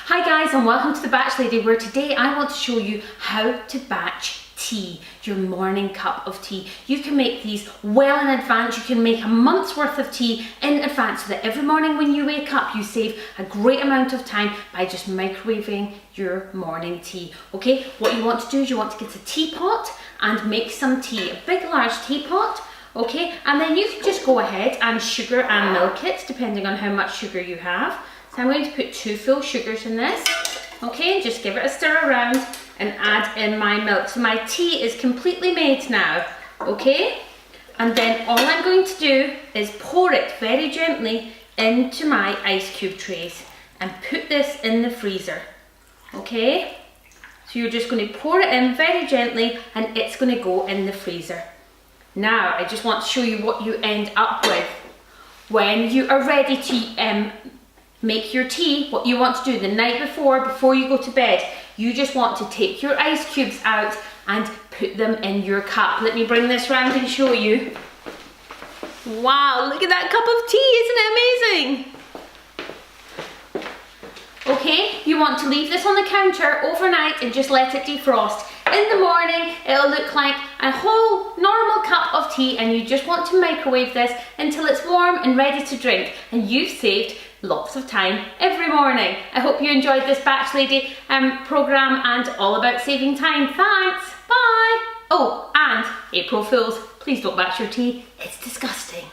Hi guys, and welcome to the Batch Lady, where today I want to show you how to batch tea, your morning cup of tea. You can make these well in advance. You can make a month's worth of tea in advance so that every morning when you wake up you save a great amount of time by just microwaving your morning tea. Okay, what you want to do is you want to get a teapot and make some tea, a big large teapot. Okay, and then you can just go ahead and sugar and milk it depending on how much sugar you have. So I'm going to put 2 full sugars in this. Okay, just give it a stir around and add in my milk. So my tea is completely made now. Okay, and then all I'm going to do is pour it very gently into my ice cube trays and put this in the freezer. Okay, so you're just going to pour it in very gently and it's going to go in the freezer. Now I just want to show you what you end up with when you are ready to make your tea. What you want to do the night before you go to bed, you just want to take your ice cubes out and put them in your cup. Let me bring this round and show you. Wow, look at that cup of tea, isn't it amazing? Okay, you want to leave this on the counter overnight and just let it defrost. In the morning, it'll look like a whole normal cup of tea, and you just want to microwave this until it's warm and ready to drink, and you've saved lots of time every morning. I hope you enjoyed this Batch Lady program and all about saving time. Thanks, bye. Oh, and April Fools, please don't batch your tea, it's disgusting.